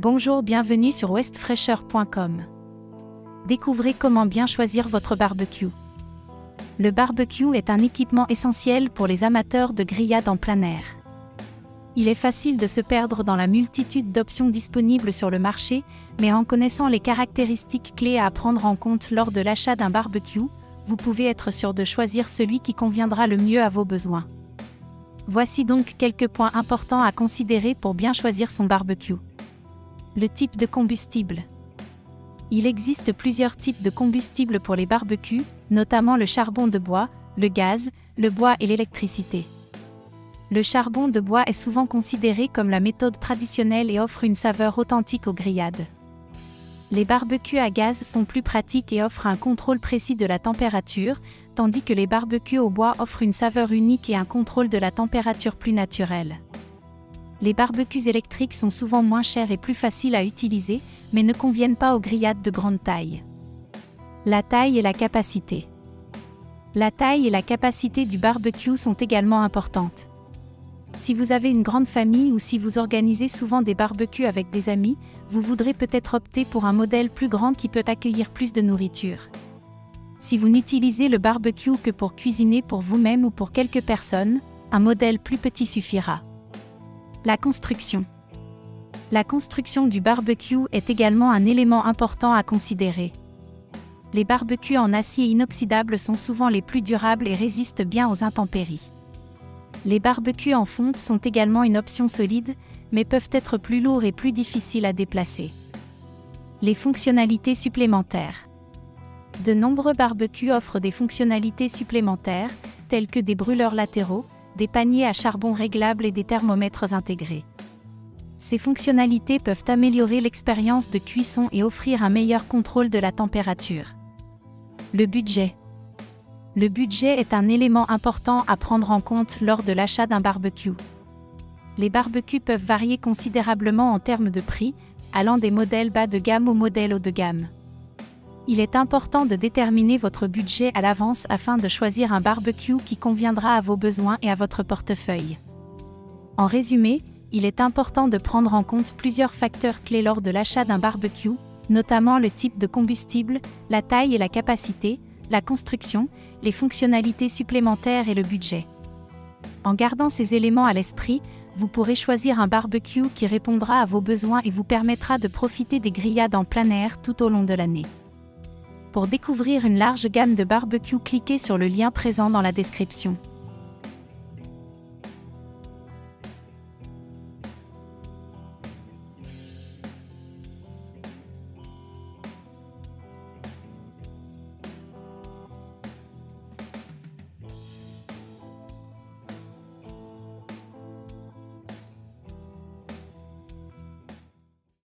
Bonjour, bienvenue sur westfresher.com. Découvrez comment bien choisir votre barbecue. Le barbecue est un équipement essentiel pour les amateurs de grillades en plein air. Il est facile de se perdre dans la multitude d'options disponibles sur le marché, mais en connaissant les caractéristiques clés à prendre en compte lors de l'achat d'un barbecue, vous pouvez être sûr de choisir celui qui conviendra le mieux à vos besoins. Voici donc quelques points importants à considérer pour bien choisir son barbecue. Le type de combustible. Il existe plusieurs types de combustible pour les barbecues, notamment le charbon de bois, le gaz, le bois et l'électricité. Le charbon de bois est souvent considéré comme la méthode traditionnelle et offre une saveur authentique aux grillades. Les barbecues à gaz sont plus pratiques et offrent un contrôle précis de la température, tandis que les barbecues au bois offrent une saveur unique et un contrôle de la température plus naturel. Les barbecues électriques sont souvent moins chers et plus faciles à utiliser, mais ne conviennent pas aux grillades de grande taille. La taille et la capacité. La taille et la capacité du barbecue sont également importantes. Si vous avez une grande famille ou si vous organisez souvent des barbecues avec des amis, vous voudrez peut-être opter pour un modèle plus grand qui peut accueillir plus de nourriture. Si vous n'utilisez le barbecue que pour cuisiner pour vous-même ou pour quelques personnes, un modèle plus petit suffira. La construction. La construction du barbecue est également un élément important à considérer. Les barbecues en acier inoxydable sont souvent les plus durables et résistent bien aux intempéries. Les barbecues en fonte sont également une option solide, mais peuvent être plus lourds et plus difficiles à déplacer. Les fonctionnalités supplémentaires. De nombreux barbecues offrent des fonctionnalités supplémentaires, telles que des brûleurs latéraux, des paniers à charbon réglables et des thermomètres intégrés. Ces fonctionnalités peuvent améliorer l'expérience de cuisson et offrir un meilleur contrôle de la température. Le budget. Le budget est un élément important à prendre en compte lors de l'achat d'un barbecue. Les barbecues peuvent varier considérablement en termes de prix, allant des modèles bas de gamme aux modèles haut de gamme. Il est important de déterminer votre budget à l'avance afin de choisir un barbecue qui conviendra à vos besoins et à votre portefeuille. En résumé, il est important de prendre en compte plusieurs facteurs clés lors de l'achat d'un barbecue, notamment le type de combustible, la taille et la capacité, la construction, les fonctionnalités supplémentaires et le budget. En gardant ces éléments à l'esprit, vous pourrez choisir un barbecue qui répondra à vos besoins et vous permettra de profiter des grillades en plein air tout au long de l'année. Pour découvrir une large gamme de barbecues, cliquez sur le lien présent dans la description.